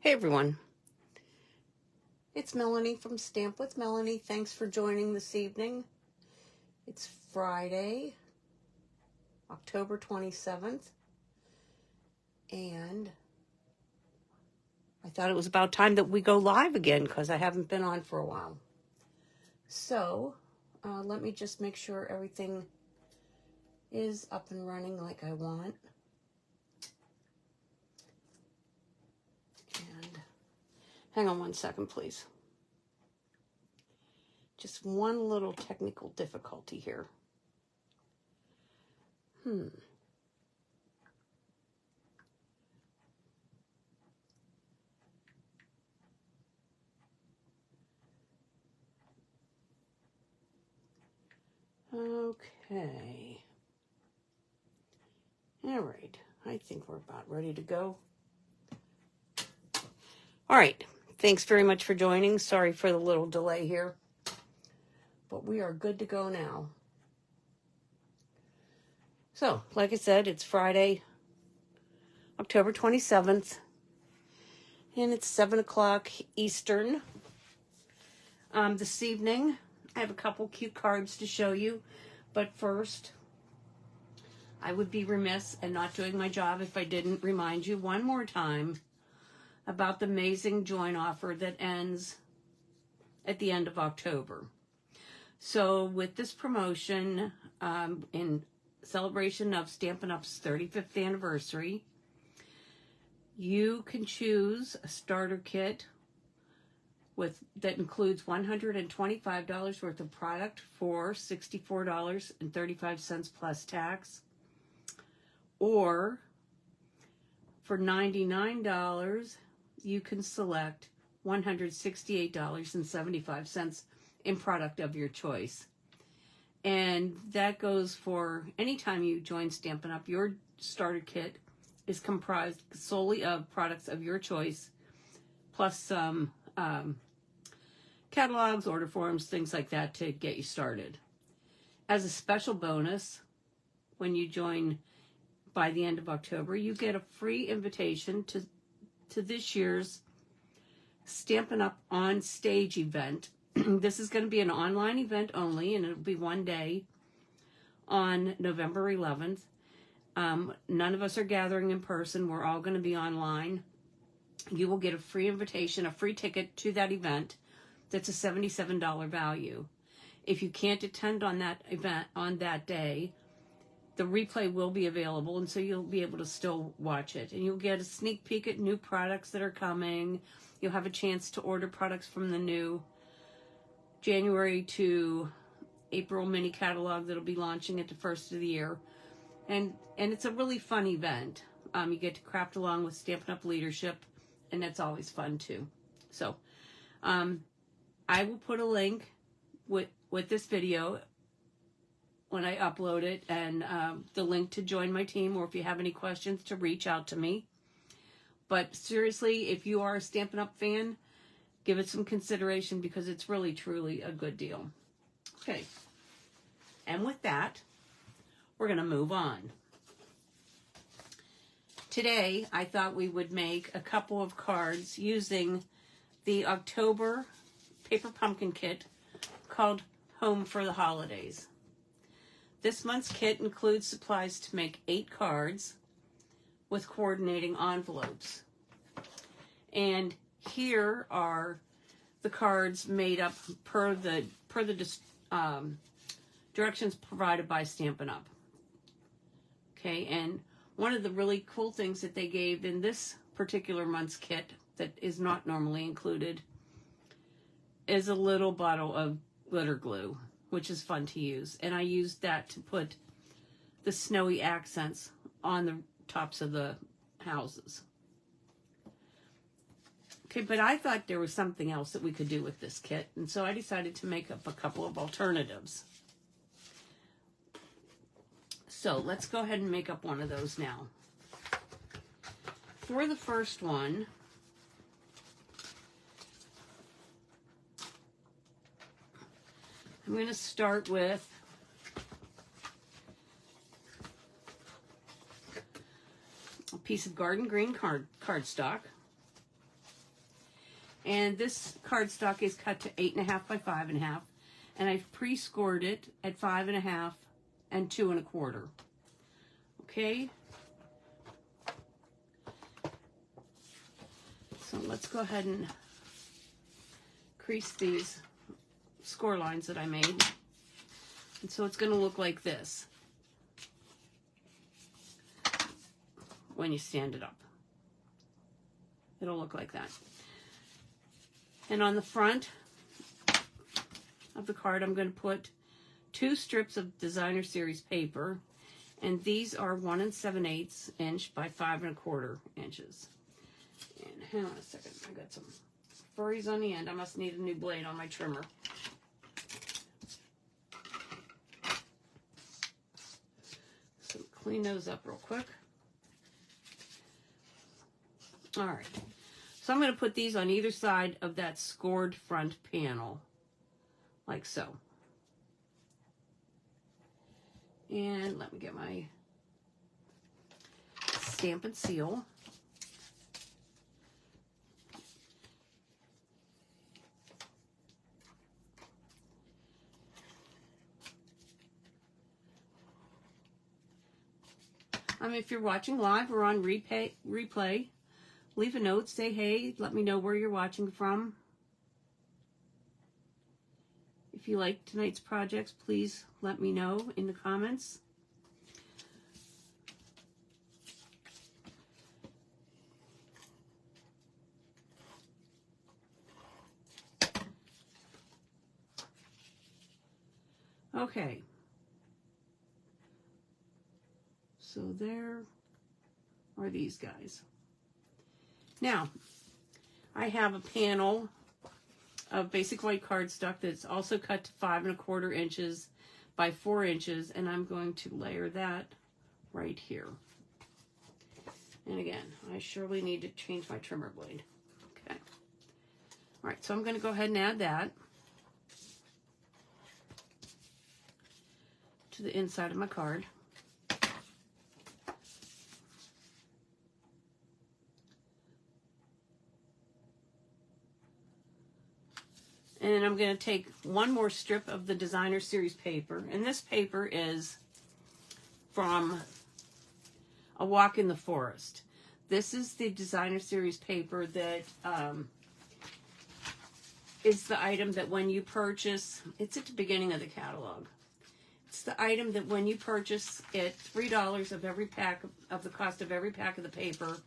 Hey everyone, it's Melanie from Stamp with Melanie. Thanks for joining this evening. It's Friday, October 27th, and I thought it was about time that we go live again because I haven't been on for a while. So, let me just make sure everything is up and running like I want. And hang on one second, please. Just one little technical difficulty here. Okay. All right. I think we're about ready to go. All right. Thanks very much for joining. Sorry for the little delay here, but we are good to go now. So, like I said, it's Friday, October 27th, and it's 7 o'clock Eastern. This evening, I have a couple cute cards to show you, but first, I would be remiss and not doing my job if I didn't remind you one more time about the amazing join offer that ends at the end of October. So with this promotion, in celebration of Stampin' Up's 35th anniversary, you can choose a starter kit that includes $125 worth of product for $64.35 plus tax, or for $99 you can select $168.75 in product of your choice. And that goes for anytime you join Stampin' Up. Your starter kit is comprised solely of products of your choice, plus some catalogs, order forms, things like that to get you started. As a special bonus, when you join by the end of October, you get a free invitation to this year's Stampin' Up on Stage event. This is going to be an online event only, and it'll be one day on November 11th. None of us are gathering in person. We're all going to be online. You will get a free invitation, a free ticket to that event that's a $77 value. If you can't attend on that event on that day, the replay will be available, and so you'll be able to still watch it. And you'll get a sneak peek at new products that are coming. You'll have a chance to order products from the new January to April mini catalog that'll be launching at the first of the year. And it's a really fun event. You get to craft along with Stampin' Up leadership, and that's always fun too. So I will put a link with this video when I upload it, and the link to join my team, or if you have any questions, to reach out to me. But seriously, if you are a Stampin' Up fan, give it some consideration because it's really, truly a good deal. Okay. And with that, we're going to move on. Today, I thought we would make a couple of cards using the October Paper Pumpkin Kit called Home for the Holidays. This month's kit includes supplies to make 8 cards with coordinating envelopes. And here are the cards made up per the directions provided by Stampin' Up. Okay, and one of the really cool things that they gave in this particular month's kit that is not normally included is a little bottle of glitter glue, which is fun to use. And I used that to put the snowy accents on the tops of the houses. Okay, but I thought there was something else that we could do with this kit, and so I decided to make up a couple of alternatives. So let's go ahead and make up one of those now. For the first one, I'm going to start with a piece of garden green cardstock. And this cardstock is cut to 8.5 by 5.5, and I've pre-scored it at 5.5 and 2 1/4. Okay. So let's go ahead and crease these score lines that I made. And so it's going to look like this when you stand it up. It'll look like that. And on the front of the card, I'm going to put 2 strips of Designer Series paper, and these are 1 7/8 inch by 5 1/4 inches. And hang on a second, I got some furries on the end. I must need a new blade on my trimmer. So clean those up real quick. All right. So I'm going to put these on either side of that scored front panel, like so. And let me get my stamp and seal. If you're watching live or on replay, leave a note, say hey, let me know where you're watching from. If you like tonight's projects, please let me know in the comments. Okay. So there are these guys. Now, I have a panel of basic white cardstock that's also cut to 5 1/4 inches by 4 inches, and I'm going to layer that right here. And again, I surely need to change my trimmer blade. Okay. All right, so I'm going to go ahead and add that to the inside of my card. And I'm going to take one more strip of the Designer Series paper. And this paper is from A Walk in the Forest. This is the Designer Series paper that is the item that when you purchase, it's at the beginning of the catalog. It's the item that when you purchase it, $3 of every pack, of the cost of every pack of the paper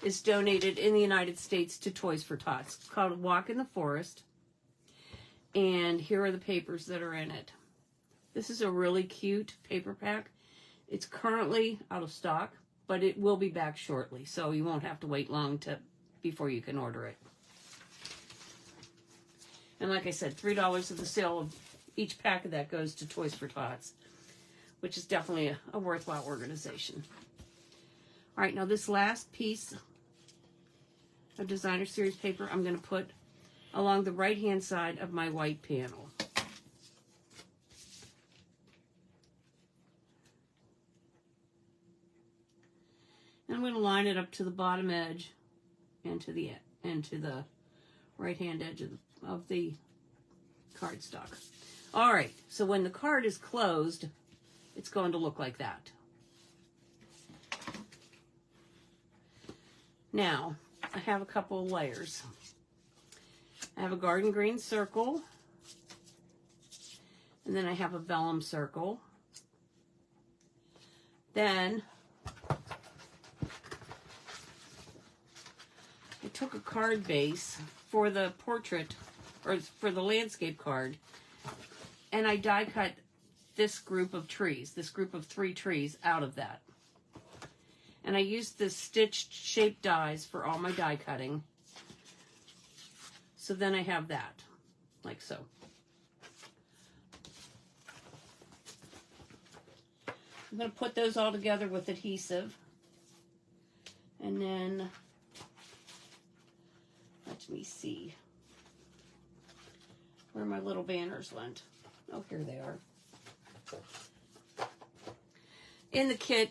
is donated in the United States to Toys for Tots. It's called A Walk in the Forest. And here are the papers that are in it. This is a really cute paper pack. It's currently out of stock, but it will be back shortly, so you won't have to wait long before you can order it. And like I said, $3 of the sale of each pack of that goes to Toys for Tots, which is definitely a worthwhile organization. All right, now this last piece of Designer Series paper, I'm going to put along the right-hand side of my white panel. And I'm going to line it up to the bottom edge and to the right-hand edge of the cardstock. All right, so when the card is closed, it's going to look like that. Now, I have a couple of layers. I have a garden green circle, and then I have a vellum circle. Then I took a card base for the portrait, or for the landscape card, and I die cut this group of trees, this group of 3 trees out of that. And I used the stitched shaped dies for all my die cutting. So then I have that, like so. I'm going to put those all together with adhesive. And then, let me see where my little banners went. Oh, here they are. In the kit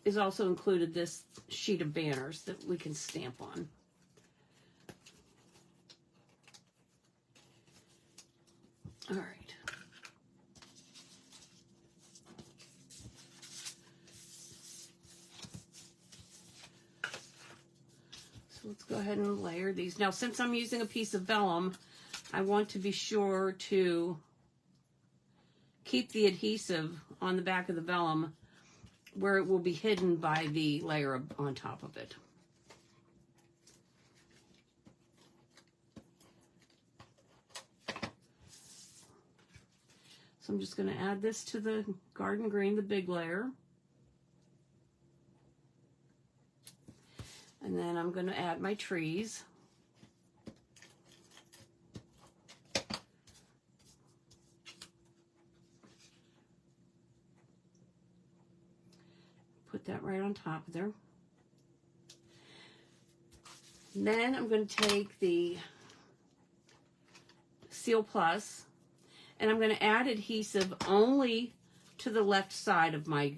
is also included this sheet of banners that we can stamp on. So let's go ahead and layer these. Now, since I'm using a piece of vellum, I want to be sure to keep the adhesive on the back of the vellum where it will be hidden by the layer on top of it. So I'm just going to add this to the garden green, the big layer. And then I'm going to add my trees. Put that right on top of there. And then I'm going to take the Seal Plus and I'm going to add adhesive only to the left side of my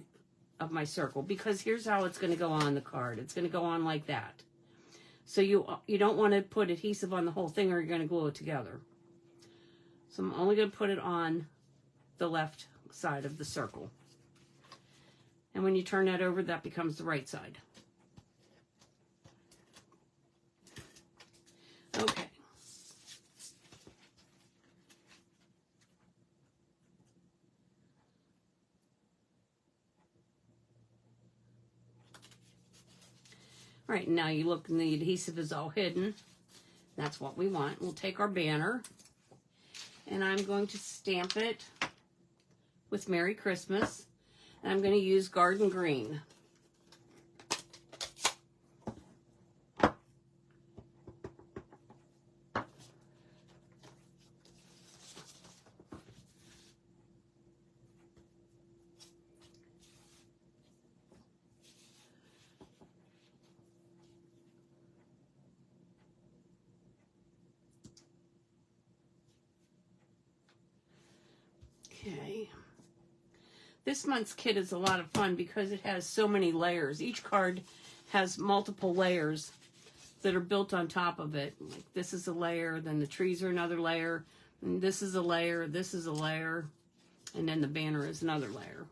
circle, because here's how it's going to go on the card. It's going to go on like that. So you don't want to put adhesive on the whole thing or you're going to glue it together. So I'm only going to put it on the left side of the circle. And when you turn that over, that becomes the right side. Okay. All right, now you look and the adhesive is all hidden. That's what we want. We'll take our banner and I'm going to stamp it with Merry Christmas. And I'm going to use Garden Green. Okay. This month's kit is a lot of fun because it has so many layers. Each card has multiple layers that are built on top of it. Like this is a layer, then the trees are another layer, and this is a layer, this is a layer, and then the banner is another layer.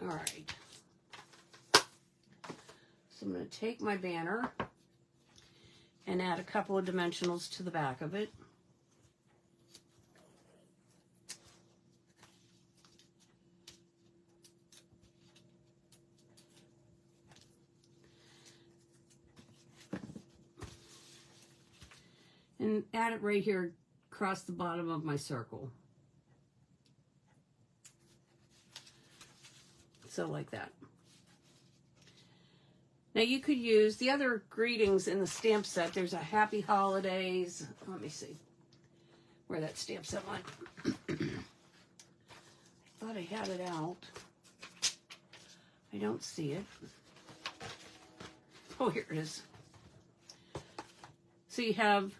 All right. So I'm going to take my banner and add a couple of dimensionals to the back of it. And add it right here across the bottom of my circle. So like that. Now you could use the other greetings in the stamp set. There's a Happy Holidays. Let me see where that stamp set went. I thought I had it out. I don't see it. Oh, here it is. So you have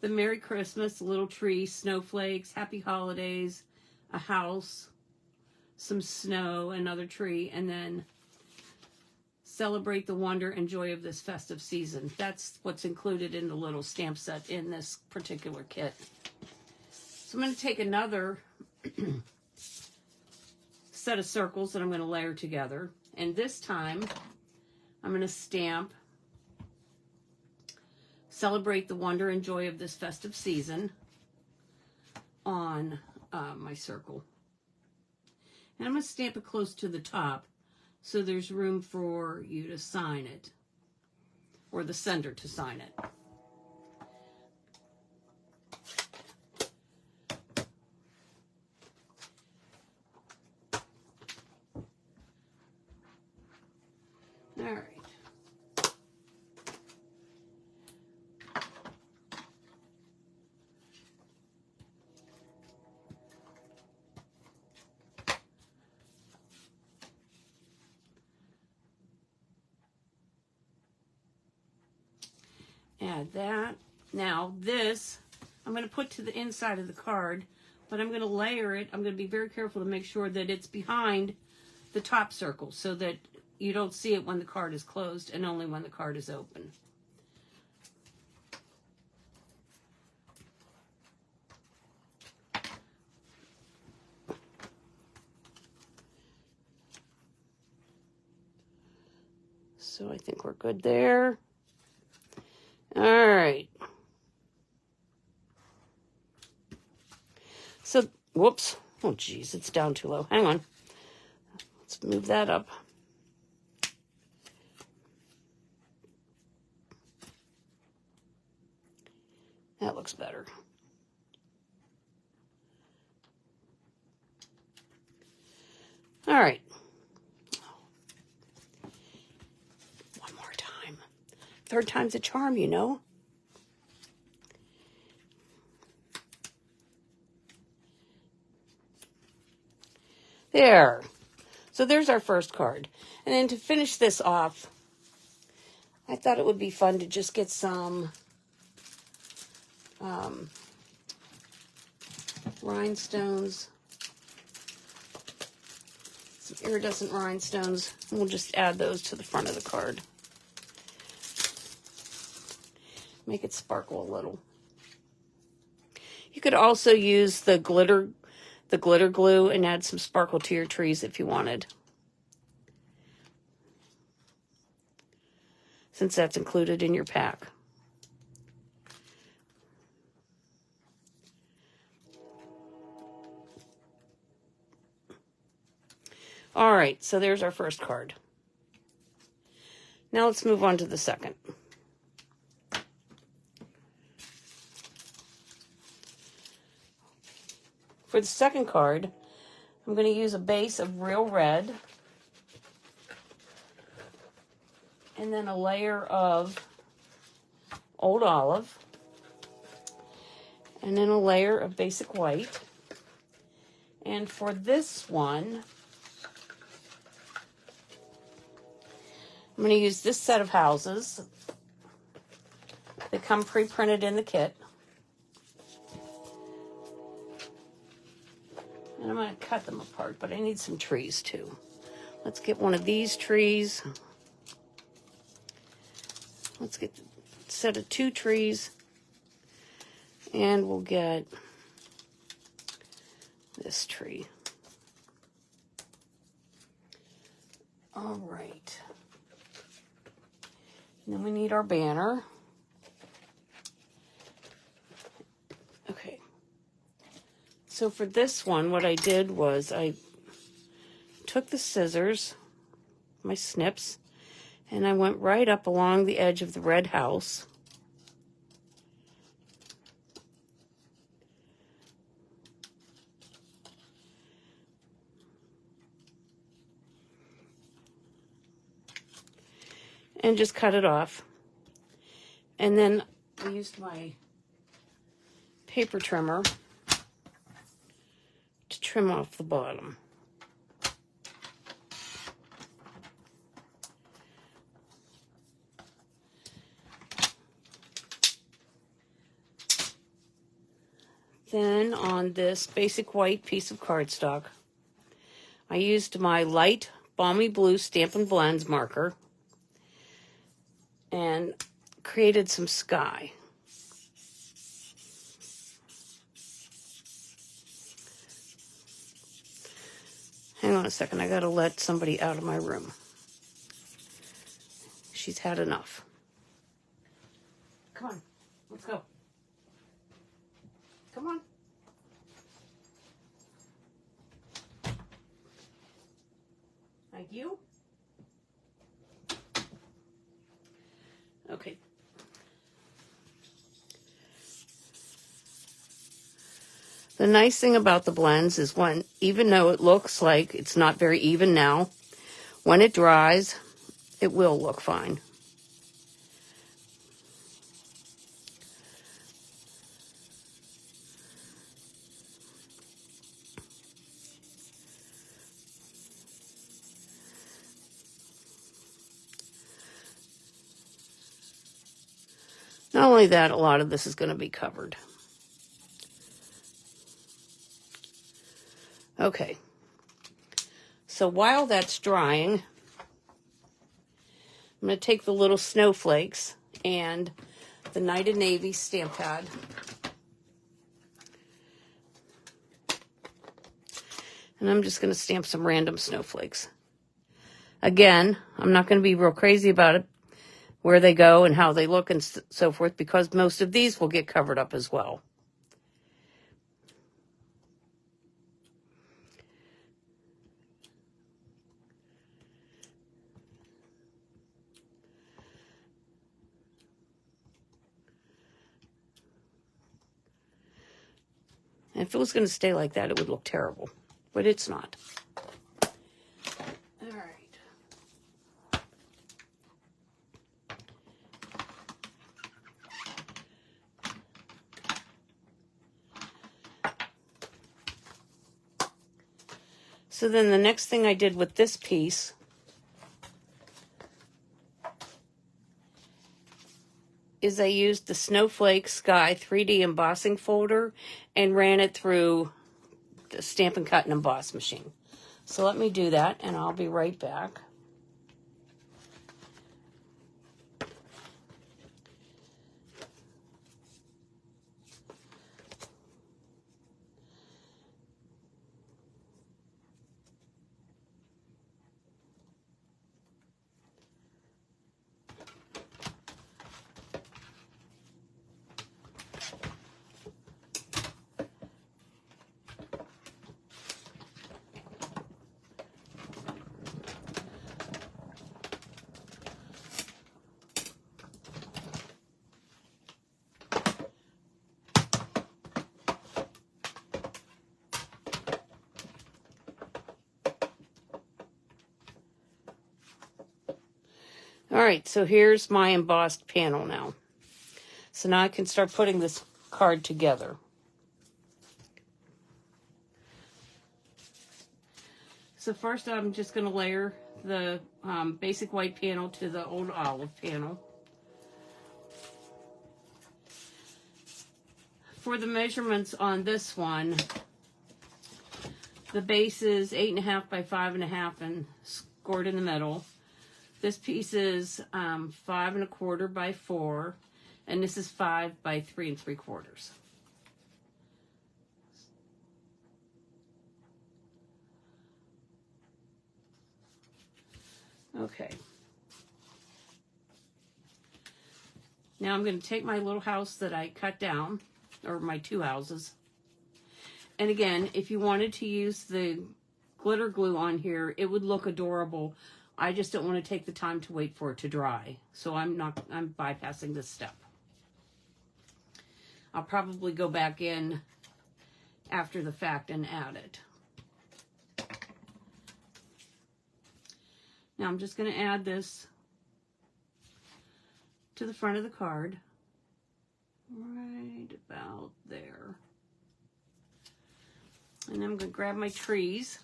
the Merry Christmas, little tree, snowflakes, Happy Holidays, a house, some snow, another tree, and then celebrate the wonder and joy of this festive season. That's what's included in the little stamp set in this particular kit. So I'm going to take another set of circles that I'm going to layer together. And this time, I'm going to stamp celebrate the wonder and joy of this festive season on my circle. And I'm going to stamp it close to the top so there's room for you to sign it, or the sender to sign it. All right. Add that. Now this, I'm going to put to the inside of the card, but I'm going to layer it. I'm going to be very careful to make sure that it's behind the top circle so that you don't see it when the card is closed and only when the card is open. So I think we're good there. All right. So, whoops. Oh, geez, it's down too low. Hang on. Let's move that up. That looks better. All right. One more time. Third time's a charm, you know. There. So there's our first card. And then to finish this off, I thought it would be fun to just get some rhinestones, some iridescent rhinestones. And we'll just add those to the front of the card. Make it sparkle a little. You could also use the glitter glue and add some sparkle to your trees if you wanted, since that's included in your pack. All right, so there's our first card. Now let's move on to the second. For the second card, I'm going to use a base of Real Red, and then a layer of Old Olive, and then a layer of Basic White. And for this one, I'm going to use this set of houses. They come pre-printed in the kit. And I'm going to cut them apart, but I need some trees too. Let's get one of these trees. Let's get a set of 2 trees. And we'll get this tree. All right. And then we need our banner. Okay. So for this one, what I did was I took the scissors, my snips, and I went right up along the edge of the red house. And just cut it off. And then I used my paper trimmer to trim off the bottom. Then on this Basic White piece of cardstock, I used my light Balmy Blue Stampin' Blends marker and created some sky. Hang on a second, I gotta let somebody out of my room. She's had enough. Come on, let's go. Come on. Thank you. Okay. The nice thing about the blends is even though it looks like it's not very even now, when it dries, it will look fine. Not only that, a lot of this is going to be covered. Okay. So while that's drying, I'm going to take the little snowflakes and the Night of Navy stamp pad. And I'm just going to stamp some random snowflakes. Again, I'm not going to be real crazy about it, where they go and how they look and so forth, because most of these will get covered up as well. And if it was going to stay like that, it would look terrible, but it's not. All right. So then the next thing I did with this piece is I used the Snowflake Sky 3D embossing folder and ran it through the Stampin' Cut and Emboss machine. So let me do that, and I'll be right back. All right, so here's my embossed panel now. So now I can start putting this card together. So first I'm just going to layer the basic white panel to the old olive panel. For the measurements on this one, the base is 8.5 by 5.5 and scored in the middle. This piece is 5 1/4 by 4, and this is 5 by 3 3/4. Okay. Now I'm going to take my little house that I cut down, or my 2 houses. And again, if you wanted to use the glitter glue on here, it would look adorable. I just don't want to take the time to wait for it to dry. So I'm bypassing this step. I'll probably go back in after the fact and add it. Now I'm just going to add this to the front of the card, right about there. And then I'm going to grab my trees.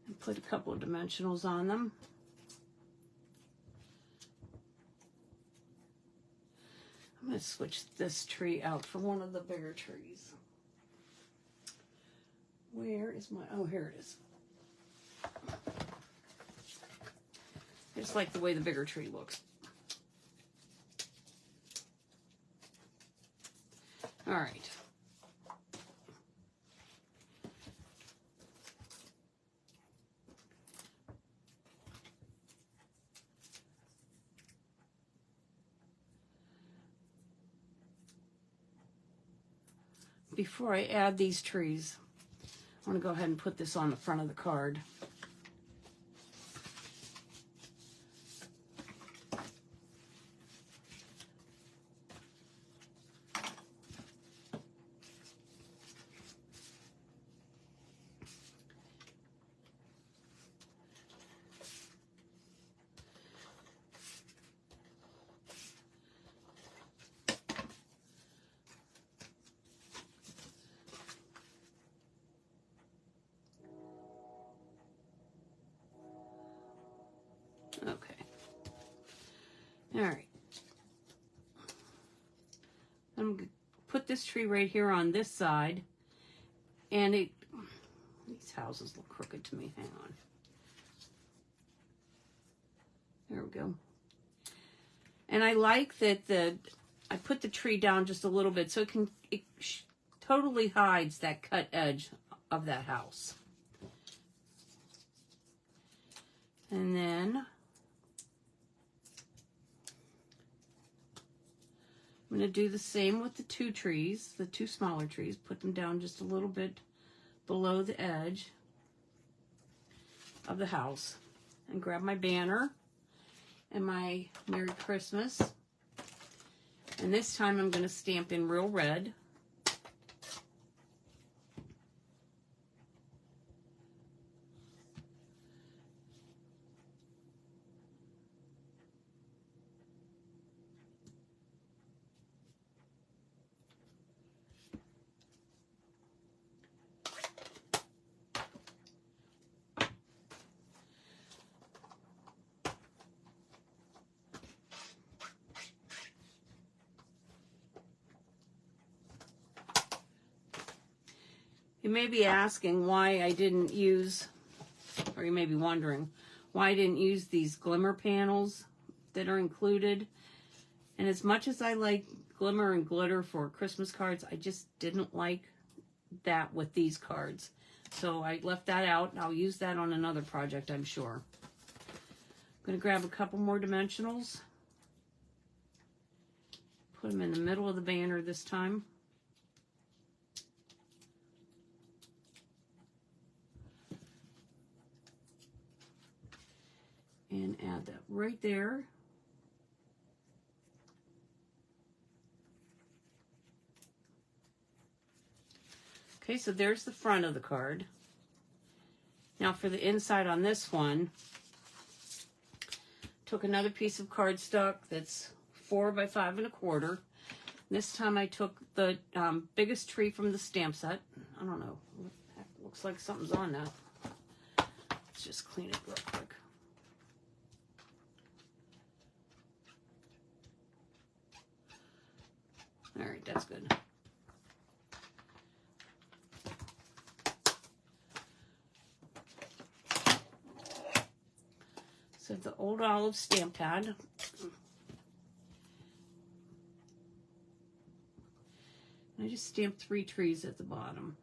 And put a couple of dimensionals on them. I'm going to switch this tree out for one of the bigger trees. Where is my, oh, here it is. I just like the way the bigger tree looks. All right. Before I add these trees, I want to go ahead and put this on the front of the card. Okay. All right. I'm going to put this tree right here on this side. And these houses look crooked to me. Hang on. There we go. And I like that I put the tree down just a little bit so it totally hides that cut edge of that house. And then I'm going to do the same with the two trees, the two smaller trees. Put them down just a little bit below the edge of the house. And grab my banner and my Merry Christmas. And this time I'm going to stamp in real red. You may be asking why I didn't use, or you may be wondering, why I didn't use these glimmer panels that are included. And as much as I like glimmer and glitter for Christmas cards, I just didn't like that with these cards. So I left that out, and I'll use that on another project, I'm sure. I'm going to grab a couple more dimensionals. Put them in the middle of the banner this time. And add that right there. Okay, so there's the front of the card. Now for the inside on this one, took another piece of cardstock that's 4 by 5 1/4. This time I took the biggest tree from the stamp set. I don't know, looks like something's on that. Let's just clean it real quick. All right, that's good. So the Old Olive stamp pad. I just stamped 3 trees at the bottom.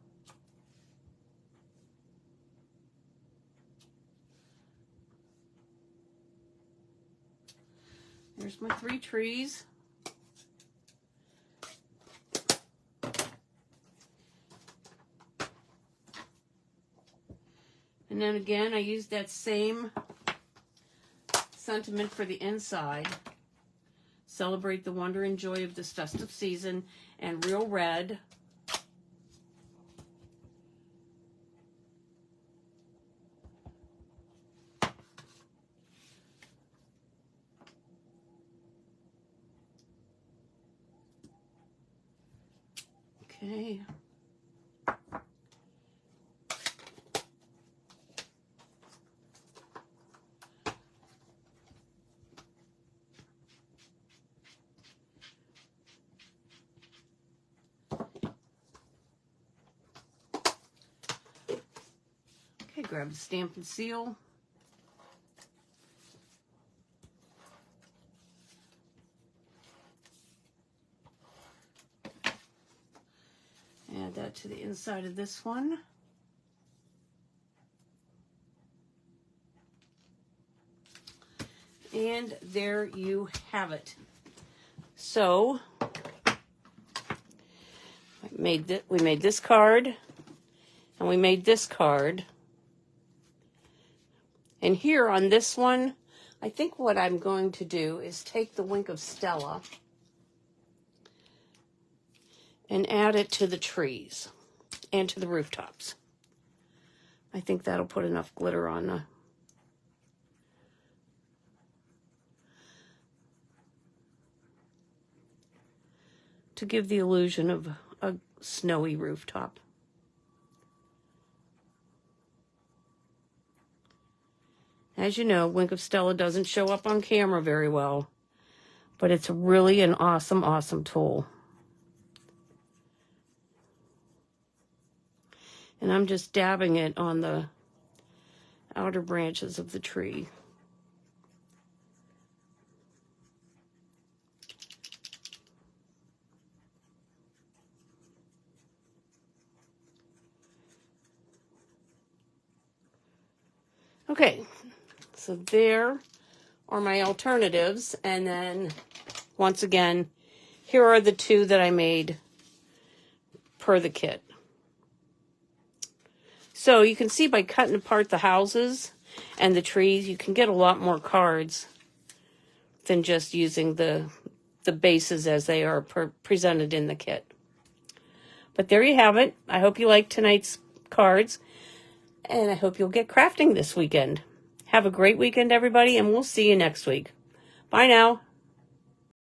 There's my 3 trees. And then again, I used that same sentiment for the inside. Celebrate the wonder and joy of this festive season, and real red. Okay. Okay, grab the stamp and seal. Add that to the inside of this one. And there you have it. So we made this card, and we made this card. And here on this one, I think what I'm going to do is take the Wink of Stella and add it to the trees and to the rooftops. I think that'll put enough glitter on to give the illusion of a snowy rooftop. As you know, Wink of Stella doesn't show up on camera very well, but it's really an awesome, awesome tool. And I'm just dabbing it on the outer branches of the tree. Okay, so there are my alternatives. And then, once again, here are the two that I made per the kit. So you can see by cutting apart the houses and the trees, you can get a lot more cards than just using the bases as they are presented in the kit. But there you have it. I hope you liked tonight's cards, and I hope you'll get crafting this weekend. Have a great weekend, everybody, and we'll see you next week. Bye now.